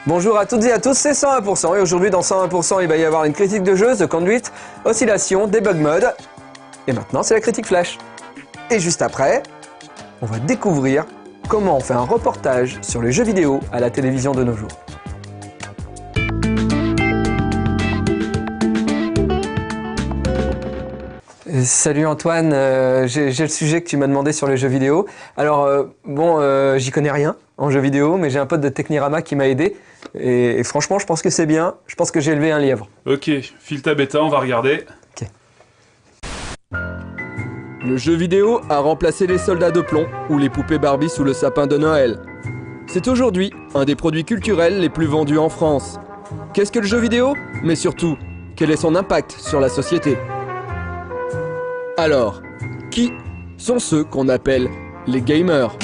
Bonjour à toutes et à tous, c'est 101% et aujourd'hui dans 101% il va y avoir une critique de jeu, The Conduit, Oscillation, Debug Mode et maintenant c'est la critique flash. Et juste après, on va découvrir comment on fait un reportage sur les jeux vidéo à la télévision de nos jours. Salut Antoine, j'ai le sujet que tu m'as demandé sur les jeux vidéo. Alors j'y connais rien en jeux vidéo, mais j'ai un pote de Technirama qui m'a aidé. Et franchement, je pense que c'est bien. Je pense que j'ai élevé un lièvre. Ok, file ta bêta, on va regarder. Ok. Le jeu vidéo a remplacé les soldats de plomb ou les poupées Barbie sous le sapin de Noël. C'est aujourd'hui un des produits culturels les plus vendus en France. Qu'est-ce que le jeu vidéo? Mais surtout, quel est son impact sur la société? Alors, qui sont ceux qu'on appelle les gamers?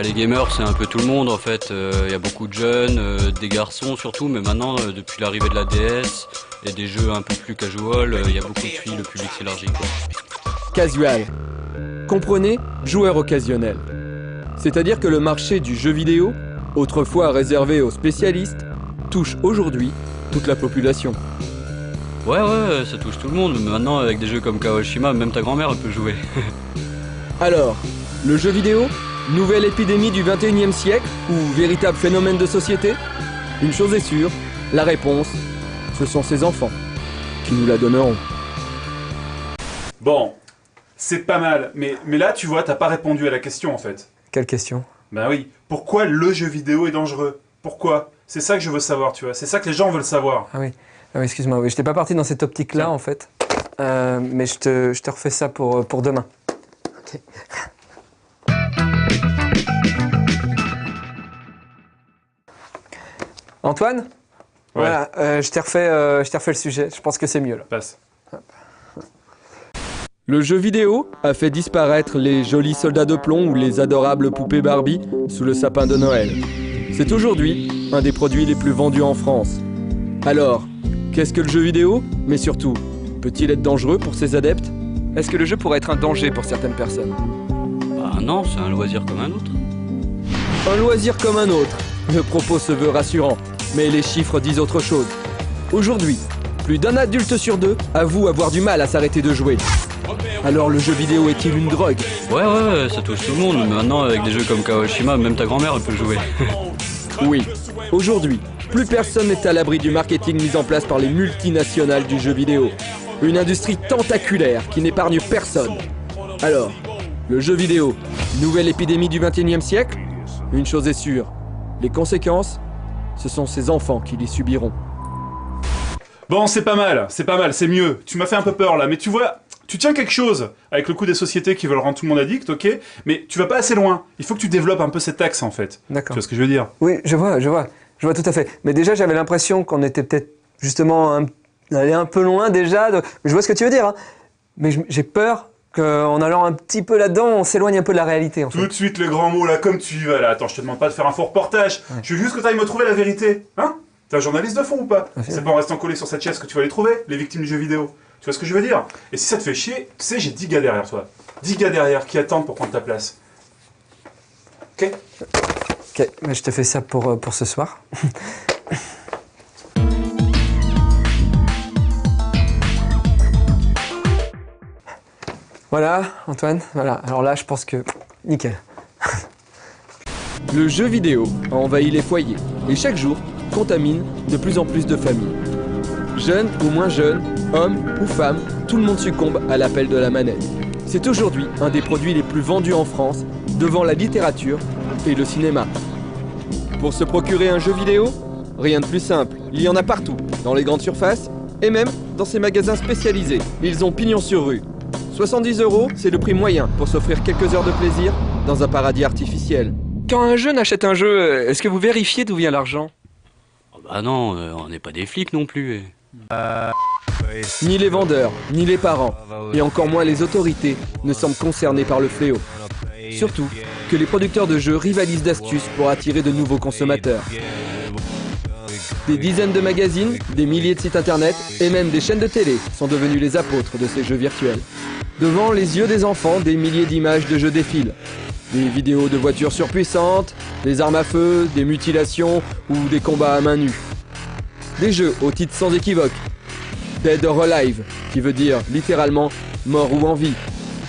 Les gamers, c'est un peu tout le monde en fait. Y a beaucoup de jeunes, des garçons surtout, mais maintenant, depuis l'arrivée de la DS et des jeux un peu plus casual, y a beaucoup de filles, le public s'élargit quoi. Casual. Comprenez, joueur occasionnel. C'est-à-dire que le marché du jeu vidéo, autrefois réservé aux spécialistes, touche aujourd'hui toute la population. Ouais, ça touche tout le monde, mais maintenant avec des jeux comme Kawashima, même ta grand-mère elle peut jouer. Alors, le jeu vidéo, nouvelle épidémie du 21e siècle ou véritable phénomène de société? Une chose est sûre, la réponse, ce sont ces enfants qui nous la donneront. Bon, c'est pas mal, mais là tu vois, t'as pas répondu à la question en fait. Quelle question? Ben oui, pourquoi le jeu vidéo est dangereux? Pourquoi? C'est ça que je veux savoir, tu vois, c'est ça que les gens veulent savoir. Ah oui, excuse-moi, oui, j'étais pas parti dans cette optique-là en fait. Mais je te refais ça pour demain. Ok. Antoine? Ouais. Voilà, je t'ai refait le sujet, je pense que c'est mieux là. Passe. Le jeu vidéo a fait disparaître les jolis soldats de plomb ou les adorables poupées Barbie sous le sapin de Noël. C'est aujourd'hui un des produits les plus vendus en France. Alors, qu'est-ce que le jeu vidéo? Mais surtout, peut-il être dangereux pour ses adeptes? Est-ce que le jeu pourrait être un danger pour certaines personnes? Bah non, c'est un loisir comme un autre. Un loisir comme un autre. Le propos se veut rassurant, mais les chiffres disent autre chose. Aujourd'hui, plus d'un adulte sur deux avoue avoir du mal à s'arrêter de jouer. Alors le jeu vidéo est-il une drogue? Ouais, ça touche tout le monde, mais maintenant avec des jeux comme Kawashima, même ta grand-mère elle peut jouer. Oui, aujourd'hui, plus personne n'est à l'abri du marketing mis en place par les multinationales du jeu vidéo. Une industrie tentaculaire qui n'épargne personne. Alors, le jeu vidéo, nouvelle épidémie du 21e siècle? Une chose est sûre, les conséquences, ce sont ces enfants qui les subiront. Bon, c'est pas mal, c'est mieux. Tu m'as fait un peu peur là, mais tu vois, tu tiens quelque chose avec le coup des sociétés qui veulent rendre tout le monde addict, ok? Mais tu vas pas assez loin. Il faut que tu développes un peu cet axe en fait. D'accord. Tu vois ce que je veux dire? Oui, je vois tout à fait. Mais déjà, j'avais l'impression qu'on était peut-être justement allé un peu loin déjà. Je vois ce que tu veux dire, hein. Mais j'ai peur qu'en allant un petit peu là-dedans, on s'éloigne un peu de la réalité en fait. Tout de suite les grands mots là, comme tu y vas là. Attends, je te demande pas de faire un faux reportage. Ouais. Je veux juste que tu ailles me trouver la vérité. Hein? T'es un journaliste de fond ou pas? C'est pas en restant collé sur cette chaise que tu vas les trouver, les victimes du jeu vidéo. Tu vois ce que je veux dire? Et si ça te fait chier, tu sais, j'ai 10 gars derrière toi. 10 gars derrière qui attendent pour prendre ta place. Ok? Ok, mais je te fais ça pour ce soir. Voilà, Antoine, voilà. Alors là, je pense que... Nickel. Le jeu vidéo a envahi les foyers et chaque jour contamine de plus en plus de familles. Jeunes ou moins jeunes, hommes ou femmes, tout le monde succombe à l'appel de la manette. C'est aujourd'hui un des produits les plus vendus en France, devant la littérature et le cinéma. Pour se procurer un jeu vidéo, rien de plus simple. Il y en a partout, dans les grandes surfaces et même dans ces magasins spécialisés. Ils ont pignon sur rue. 70 €, c'est le prix moyen pour s'offrir quelques heures de plaisir dans un paradis artificiel. Quand un jeune achète un jeu, est-ce que vous vérifiez d'où vient l'argent? Bah non, on n'est pas des flics non plus. Ni les vendeurs, ni les parents, et encore moins les autorités ne semblent concernés par le fléau. Surtout que les producteurs de jeux rivalisent d'astuces pour attirer de nouveaux consommateurs. Des dizaines de magazines, des milliers de sites internet et même des chaînes de télé sont devenus les apôtres de ces jeux virtuels. Devant les yeux des enfants, des milliers d'images de jeux défilent. Des vidéos de voitures surpuissantes, des armes à feu, des mutilations ou des combats à main nue. Des jeux au titre sans équivoque. Dead or Alive, qui veut dire littéralement mort ou en vie.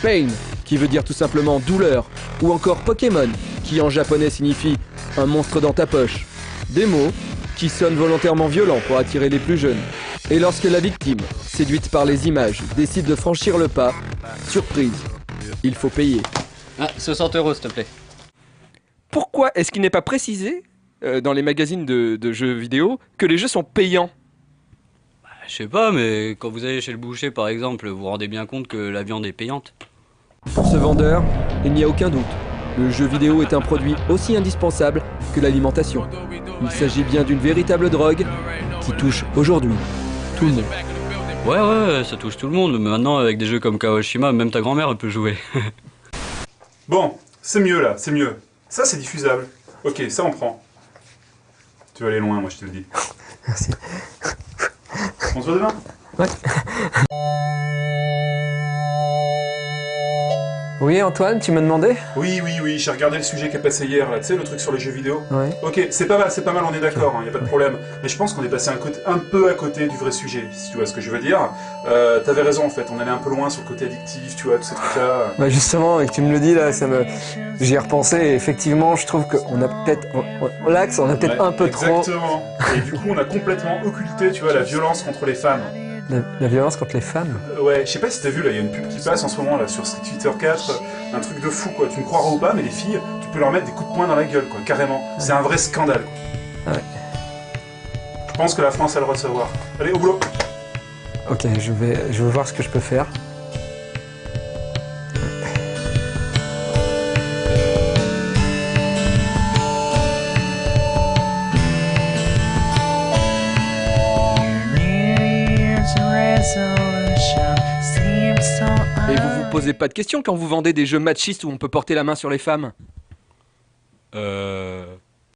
Pain, qui veut dire tout simplement douleur. Ou encore Pokémon, qui en japonais signifie un monstre dans ta poche. Des mots qui sonnent volontairement violents pour attirer les plus jeunes. Et lorsque la victime, séduite par les images, décide de franchir le pas, surprise, il faut payer. Ah, 60 € s'il te plaît. Pourquoi est-ce qu'il n'est pas précisé dans les magazines de jeux vidéo que les jeux sont payants? Je sais pas, mais quand vous allez chez le boucher par exemple, vous vous rendez bien compte que la viande est payante. Pour ce vendeur, il n'y a aucun doute. Le jeu vidéo est un produit aussi indispensable que l'alimentation. Il s'agit bien d'une véritable drogue qui touche aujourd'hui tout le monde. Ouais, ça touche tout le monde, mais maintenant avec des jeux comme Kawashima, même ta grand-mère elle peut jouer. Bon, c'est mieux là, c'est mieux. Ça c'est diffusable. Ok, ça on prend. Tu vas aller loin, moi je te le dis. Merci. On se voit demain? Ouais. Oui, Antoine, tu m'as demandé? Oui, j'ai regardé le sujet qui est passé hier, là, tu sais, le truc sur les jeux vidéo. Ouais. Ok, c'est pas mal, on est d'accord, y a pas de problème. Mais je pense qu'on est passé un peu à côté du vrai sujet, si tu vois ce que je veux dire. T'avais raison en fait, on allait un peu loin sur le côté addictif, tu vois, tous ces trucs-là. Bah justement, et que tu me le dis là, j'y ai repensé et effectivement, je trouve qu'on a peut-être, l'axe, on a peut-être un peu trop... Exactement. Et du coup, on a complètement occulté, tu vois, la violence contre les femmes. La violence contre les femmes. Ouais, je sais pas si t'as vu, là, il y a une pub qui passe en ce moment, là, sur Street Fighter 4, un truc de fou, quoi. Tu me croiras ou pas, mais les filles, tu peux leur mettre des coups de poing dans la gueule, quoi, carrément. C'est un vrai scandale, quoi. Ouais. Je pense que la France a le droit de savoir. Allez, au boulot. Ok, je vais voir ce que je peux faire. Et vous vous posez pas de questions quand vous vendez des jeux machistes où on peut porter la main sur les femmes?